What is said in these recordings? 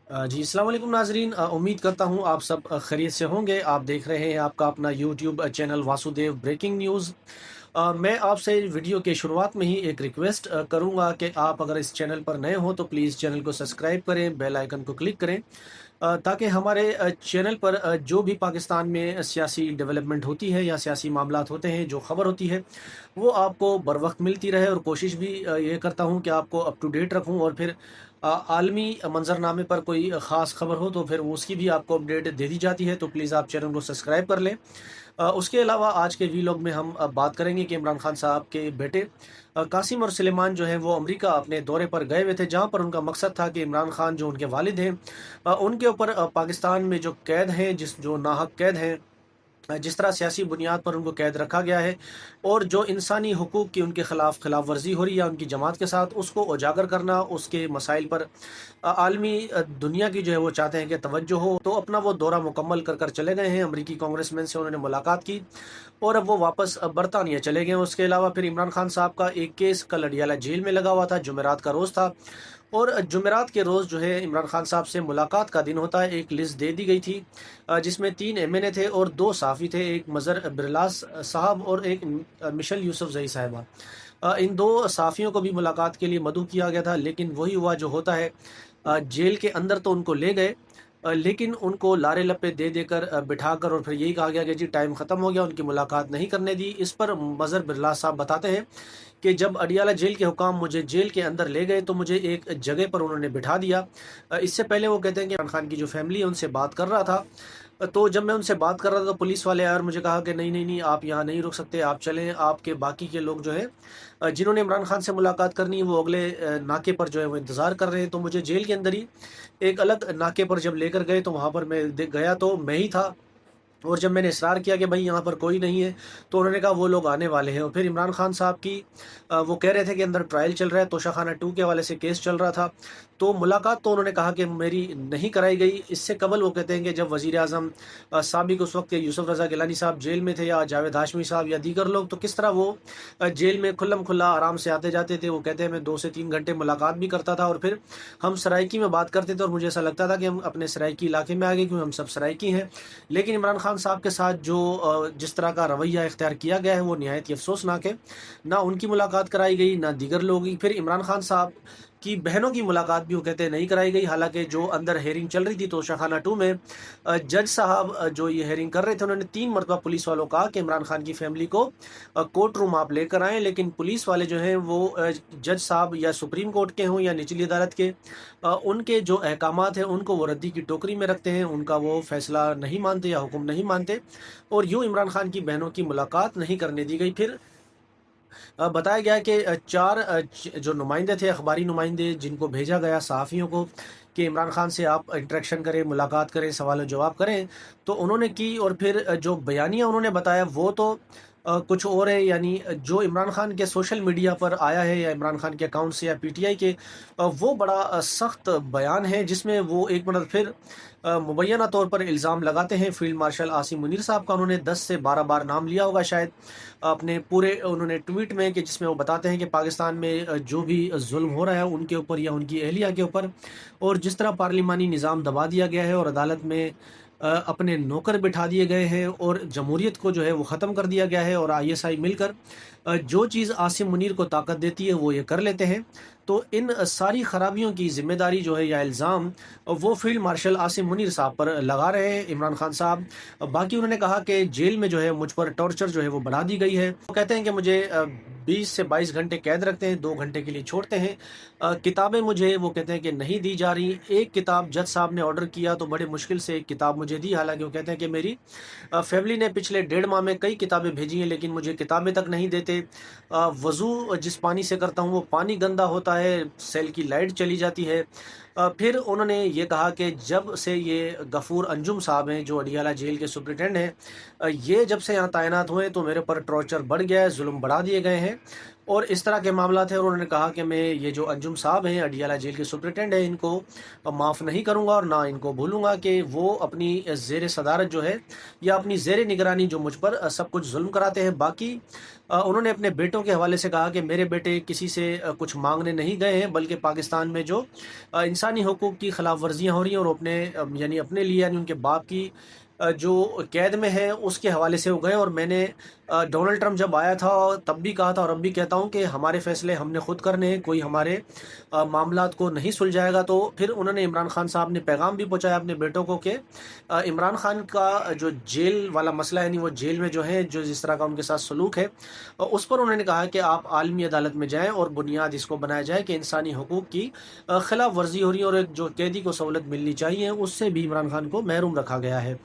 जी, अस्सलाम वालेकुम नाज़रीन। उम्मीद करता हूँ आप सब खैरियत से होंगे। आप देख रहे हैं आपका अपना YouTube channel Vasudev breaking news. मैं आपसे वीडियो के शुरुआत में ही एक रिक्वेस्ट करूँगा कि आप अगर इस चैनल पर नए हो तो प्लीज़ चैनल को सब्सक्राइब करें, बेल आइकन को क्लिक करें, ताकि हमारे चैनल पर जो भी पाकिस्तान में सियासी डेवलपमेंट होती है या सियासी मामलात होते हैं, जो ख़बर होती है, वो आपको बर वक्त मिलती रहे। और कोशिश भी ये करता हूँ कि आपको अप टू डेट रखूँ, और फिर आलमी मंजरनामे पर कोई ख़ास खबर हो तो फिर उसकी भी आपको अपडेट दे दी जाती है। तो प्लीज़ आप चैनल को सब्सक्राइब कर लें। उसके अलावा आज के वीलॉग में हम बात करेंगे कि इमरान खान साहब के बेटे कासिम और सुलेमान जो हैं वो अमेरिका अपने दौरे पर गए हुए थे, जहां पर उनका मकसद था कि इमरान खान जो उनके वालिद हैं, उनके ऊपर पाकिस्तान में जो कैद हैं, जिस जो नाहक कैद हैं, जिस तरह सियासी बुनियाद पर उनको कैद रखा गया है, और जो इंसानी हकूक़ की उनके खिलाफ वर्जी हो रही है उनकी जमात के साथ, उसको उजागर करना, उसके मसाइल पर आलमी दुनिया की जो है वो चाहते हैं कि तवज्जो हो। तो अपना वो दौरा मुकम्मल कर कर चले गए हैं। अमरीकी कांग्रेसमैन से उन्होंने मुलाकात की और अब वो वापस बरतानिया चले गए हैं। उसके अलावा फिर इमरान खान साहब का एक केस कल अडियाला जेल में लगा हुआ था। जुमेरात का रोज़ था, और जुमेरात के रोज़ जो है इमरान खान साहब से मुलाकात का दिन होता है। एक लिस्ट दे दी गई थी जिसमें 3 एमएनए थे और 2 सहाफ़ी थे, एक मज़हर बिरलास साहब और एक मिशेल यूसुफ़ज़ई साहिबा। इन 2 सहाफ़ियों को भी मुलाकात के लिए मदऊ किया गया था, लेकिन वही हुआ जो होता है। जेल के अंदर तो उनको ले गए, लेकिन उनको लारे लप्पे दे देकर बिठाकर, और फिर यही कहा गया कि जी टाइम ख़त्म हो गया, उनकी मुलाकात नहीं करने दी। इस पर मज़हर बिरलास साहब बताते हैं कि जब अडियाला जेल के हुकाम मुझे जेल के अंदर ले गए तो मुझे एक जगह पर उन्होंने बिठा दिया। इससे पहले वो कहते हैं कि इमरान खान की जो फैमिली है उनसे बात कर रहा था। तो जब मैं उनसे बात कर रहा था तो पुलिस वाले आए और मुझे कहा कि नहीं नहीं नहीं, आप यहाँ नहीं रुक सकते, आप चलें। आपके बाकी के लोग जो हैं जिन्होंने इमरान खान से मुलाकात करनी है, वो अगले नाके पर जो है वो इंतज़ार कर रहे हैं। तो मुझे जेल के अंदर ही एक अलग नाके पर जब लेकर गए तो वहाँ पर मैं गया तो मैं ही था। और जब मैंने इसरार किया कि भाई यहाँ पर कोई नहीं है, तो उन्होंने कहा वो लोग आने वाले हैं। और फिर इमरान खान साहब की वो कह रहे थे कि अंदर ट्रायल चल रहा है, तोशाखाना 2 के हवाले से केस चल रहा था। तो मुलाकात तो उन्होंने कहा कि मेरी नहीं कराई गई। इससे कबल वो कहते हैं कि जब वज़ीर आज़म साबिक़ उस वक्त यूसुफ़ रज़ा गिलानी साहब जेल में थे, या जावेद हाशमी साहब या दीगर लोग, तो किस तरह वो जेल में खुल्लम-खुल्ला आराम से आते जाते थे। वो कहते हैं मैं 2 से 3 घंटे मुलाकात भी करता था, और फिर हम सराइकी में बात करते थे और मुझे ऐसा लगता था कि हम अपने सराइकी इलाके में आ गए, क्योंकि हम सब सराइकी हैं। लेकिन इमरान खान साहब के साथ जो जिस तरह का रवैया इख्तियार किया गया है वो निहायत ही अफ़सोसनाक है। ना उनकी मुलाकात कराई गई, ना दीगर लोगों की। फिर इमरान खान साहब की बहनों की मुलाकात भी वो कहते हैं नहीं कराई गई। हालाँकि जो अंदर हेयरिंग चल रही थी तोशाखाना 2 में, जज साहब जो ये हेयरिंग कर रहे थे, उन्होंने 3 मरतबा पुलिस वालों को कहा कि इमरान खान की फैमिली को कोर्ट रूम आप लेकर आएँ। लेकिन पुलिस वाले जो हैं वो जज साहब या सुप्रीम कोर्ट के हों या निचली अदालत के, उनके जो अहकामात हैं उनको वो रद्दी की टोकरी में रखते हैं, उनका वो फ़ैसला नहीं मानते या हुक्म नहीं मानते, और यूँ इमरान खान की बहनों की मुलाकात नहीं करने दी गई। फिर बताया गया कि 4 जो नुमाइंदे थे, अखबारी नुमाइंदे, जिनको भेजा गया सहाफ़ियों को कि इमरान खान से आप इंटरेक्शन करें, मुलाकात करें, सवाल जवाब करें, तो उन्होंने की। और फिर जो बयानिया उन्होंने बताया वो तो कुछ और है। यानी जो इमरान खान के सोशल मीडिया पर आया है, या इमरान खान के अकाउंट से या पीटीआई के, वो बड़ा सख्त बयान है, जिसमें वो एक मतलब फिर मुबैना तौर पर इल्ज़ाम लगाते हैं फील्ड मार्शल आसिम मुनीर साहब का। उन्होंने 10 से 12 बार नाम लिया होगा शायद अपने पूरे उन्होंने ट्वीट में, कि जिसमें वो बताते हैं कि पाकिस्तान में जो भी जुल्म हो रहा है उनके ऊपर या उनकी अहलिया के ऊपर, और जिस तरह पार्लिमानी निज़ाम दबा दिया गया है और अदालत में अपने नौकर बिठा दिए गए हैं, और जमहूरियत को जो है वो ख़त्म कर दिया गया है, और आईएसआई मिलकर जो चीज़ आसिम मुनीर को ताकत देती है वो ये कर लेते हैं। तो इन सारी खराबियों की ज़िम्मेदारी जो है या इल्ज़ाम, वो फील्ड मार्शल आसिम मुनीर साहब पर लगा रहे हैं इमरान खान साहब। बाकी उन्होंने कहा कि जेल में जो है मुझ पर टॉर्चर जो है वो बढ़ा दी गई है। वो कहते हैं कि मुझे 20 से 22 घंटे कैद रखते हैं, 2 घंटे के लिए छोड़ते हैं। किताबें मुझे वो कहते हैं कि नहीं दी जा रही। एक किताब जज साहब ने ऑर्डर किया तो बड़े मुश्किल से एक किताब मुझे दी। हालांकि वो कहते हैं कि मेरी फैमिली ने पिछले 1.5 माह में कई किताबें भेजी हैं, लेकिन मुझे किताबें तक नहीं देते। वज़ू जिस पानी से करता हूँ वो पानी गंदा होता है, सेल की लाइट चली जाती है। फिर उन्होंने ये कहा कि जब से ये गफ़ूर अंजुम साहब हैं जो अडियाला जेल के सुपरिटेंडेंट हैं, ये जब से यहाँ तैनात हुए तो मेरे पर टॉर्चर बढ़ गया है, जुल्म बढ़ा दिए गए हैं। और इस तरह के मामला थे। और उन्होंने कहा कि मैं ये जो अंजुम साहब हैं, अडियाला जेल के सुपरिटेंडेंट हैं, इनको माफ़ नहीं करूँगा और ना इनको भूलूँगा कि वो अपनी ज़ेर सदारत जो है या अपनी ज़ेर निगरानी जो मुझ पर सब कुछ जुल्म कराते हैं। बाकी उन्होंने अपने बेटों के हवाले से कहा कि मेरे बेटे किसी से कुछ मांगने नहीं गए हैं, बल्कि पाकिस्तान में जो इंसानी हकूक़ की खिलाफ वर्जियाँ हो रही हैं और अपने यानी अपने लिए यानी उनके बाप की जो कैद में है उसके हवाले से हो गए। और मैंने डोनाल्ड ट्रंप जब आया था तब भी कहा था और अब भी कहता हूँ कि हमारे फ़ैसले हमने ख़ुद करने हैं, कोई हमारे मामलात को नहीं सुलझाएगा। तो फिर उन्होंने इमरान खान साहब ने पैगाम भी पहुँचाया अपने बेटों को कि इमरान खान का जो जेल वाला मसला है, यानी वो जेल में जो है जो जिस तरह का उनके साथ सलूक है, उस पर उन्होंने कहा कि आप आलमी अदालत में जाएँ और बुनियाद इसको बनाया जाए कि इंसानी हकूक़ की खिलाफ वर्जी हो रही है और एक जो कैदी को सहूलत मिलनी चाहिए उससे भी इमरान खान को महरूम रखा गया है।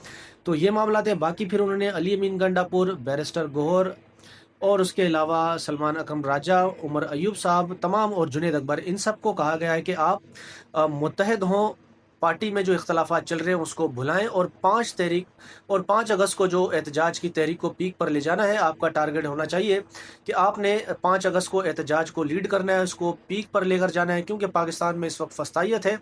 तो ये मामला थे। बाकी फिर उन्होंने अली अमीन गंडापुर, बैरिस्टर गौहर और उसके अलावा सलमान अकरम राजा, उमर अयूब साहब तमाम और जुनैद अकबर, इन सब को कहा गया है कि आप मुत्तहद हों, पार्टी में जो इख्तलाफात चल रहे हैं उसको भुलाएं और 5 अगस्त को जो एहतजाज की तहरीक को पीक पर ले जाना है, आपका टारगेट होना चाहिए कि आपने 5 अगस्त को एहतजाज को लीड करना है, उसको पीक पर लेकर जाना है। क्योंकि पाकिस्तान में इस वक्त फस्तायत है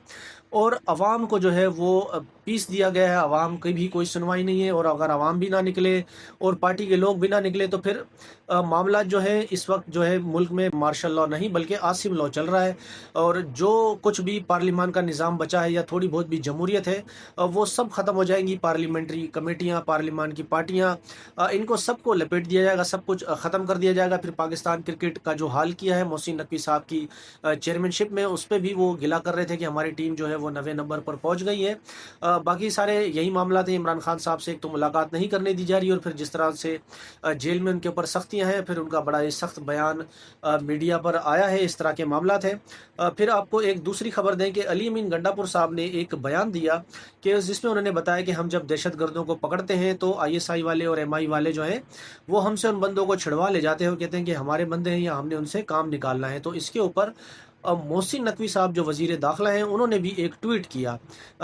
और अवाम को जो है वो पीस दिया गया है, अवाम की भी कोई सुनवाई नहीं है। और अगर अवाम भी ना निकले और पार्टी के लोग भी ना निकले तो फिर मामला जो है इस वक्त जो है मुल्क में मार्शल लॉ नहीं बल्कि आसिम लॉ चल रहा है। और जो कुछ भी पार्लिमान का निज़ाम बचा है या थोड़ी बहुत भी जमहूरियत है वो सब ख़त्म हो जाएंगी। पार्लियामेंट्री कमेटियाँ, पार्लिमान की पार्टियाँ, इनको सबको लपेट दिया जाएगा, सब कुछ ख़त्म कर दिया जाएगा। फिर पाकिस्तान क्रिकेट का जो हाल किया है मोहसिन नकवी साहब की चेयरमैनशिप में, उस पर भी वो गिला कर रहे थे कि हमारी टीम जो है वो 90 नंबर पर पहुंच गई है। बाकी सारे यही मामला थे। इमरान खान साहब से एक तो मुलाकात नहीं करने दी जा रही और फिर जिस तरह से जेल में उनके ऊपर सख्तियां हैं, फिर उनका बड़ा ही सख्त बयान मीडिया पर आया है। इस तरह के मामला थे। फिर आपको एक दूसरी खबर दें कि अली अमीन गंडापुर साहब ने एक बयान दिया कि जिसमें उन्होंने बताया कि हम जब दहशतगर्दों को पकड़ते हैं तो ISI वाले और MI वाले जो हैं वो हमसे उन बंदों को छिड़वा ले जाते हैं और कहते हैं कि हमारे बंदे हैं या हमने उनसे काम निकालना है। तो इसके ऊपर मोहसिन नकवी साहब जो वज़ीर दाखिला हैं उन्होंने भी एक ट्वीट किया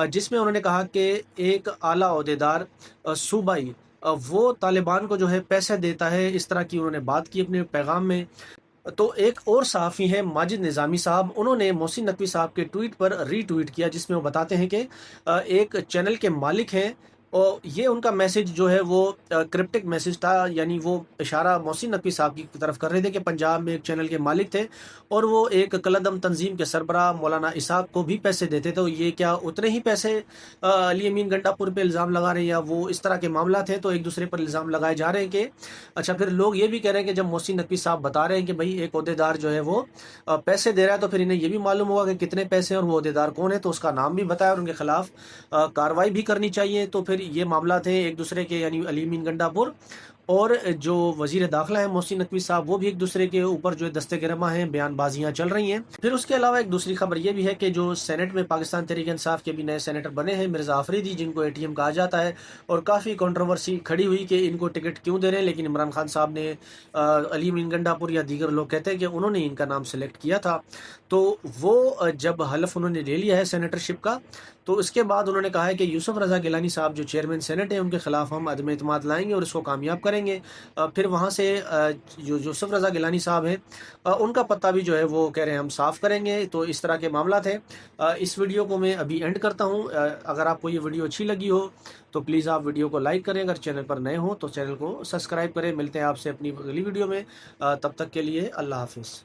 जिसमें उन्होंने कहा कि एक आला ओहदेदार सूबाई वो तालिबान को जो है पैसे देता है, इस तरह की उन्होंने बात की अपने पैगाम में। तो एक और सहाफ़ी हैं माजिद निज़ामी साहब, उन्होंने मोहसिन नकवी साहब के ट्वीट पर रीट्वीट किया जिसमें वो बताते हैं कि एक चैनल के मालिक हैं और ये उनका मैसेज जो है वो क्रिप्टिक मैसेज था, यानी वो इशारा मोहसिन नकवी साहब की तरफ कर रहे थे कि पंजाब में एक चैनल के मालिक थे और वो एक कलदम तंजीम के सरबराह मौलाना इसाक को भी पैसे देते थे। तो ये क्या उतने ही पैसे अली अमीन गंडापुर पे इल्ज़ाम लगा रहे हैं या वो इस तरह के मामला थे? तो एक दूसरे पर इल्ज़ाम लगाए जा रहे हैं कि अच्छा, फिर लोग ये भी कह रहे हैं कि जब मोहसिन नकवी साहब बता रहे हैं कि भाई एक ओहदेदार जो है वो पैसे दे रहा है तो फिर इन्हें ये भी मालूम होगा कि कितने पैसे हैं और वो ओहदेदार कौन है, तो उसका नाम भी बताया और उनके खिलाफ कार्रवाई भी करनी चाहिए। तो फिर ये मामला थे एक दूसरे के, यानी अली अमीन गंडापुर और जो वज़ीर दाखिला है मोहसिन नकवी साहब, वो भी एक दूसरे के ऊपर जो है दस्ते गिरमा हैं, बयानबाजियाँ चल रही हैं। फिर उसके अलावा एक दूसरी खबर ये भी है कि जो सेनेट में पाकिस्तान तहरीक इंसाफ के भी नए सेनेटर बने हैं, मिर्ज़ा आफरीदी, जिनको ATM कहा जाता है, और काफ़ी कंट्रोवर्सी खड़ी हुई कि इनको टिकट क्यों दे रहे हैं। लेकिन इमरान खान साहब ने अली अमीन गंडापुर या दीगर लोग कहते हैं कि उन्होंने इनका नाम सेलेक्ट किया था। तो वो जब हलफ उन्होंने ले लिया है सेनेटरशिप का, तो इसके बाद उन्होंने कहा है कि यूसुफ रज़ा गिलानी साहब जो चेयरमैन सेनेट है उनके खिलाफ हम अदम एतमाद लाएंगे और इसको कामयाब करेंगे। फिर वहाँ से जो यूसुफ रज़ा गिलानी साहब हैं उनका पत्ता भी जो है वो कह रहे हैं हम साफ़ करेंगे। तो इस तरह के मामला थे। इस वीडियो को मैं अभी एंड करता हूँ। अगर आपको ये वीडियो अच्छी लगी हो तो प्लीज़ आप वीडियो को लाइक करें, अगर चैनल पर नए हो तो चैनल को सब्सक्राइब करें। मिलते हैं आपसे अपनी अगली वीडियो में, तब तक के लिए अल्लाह हाफिज़।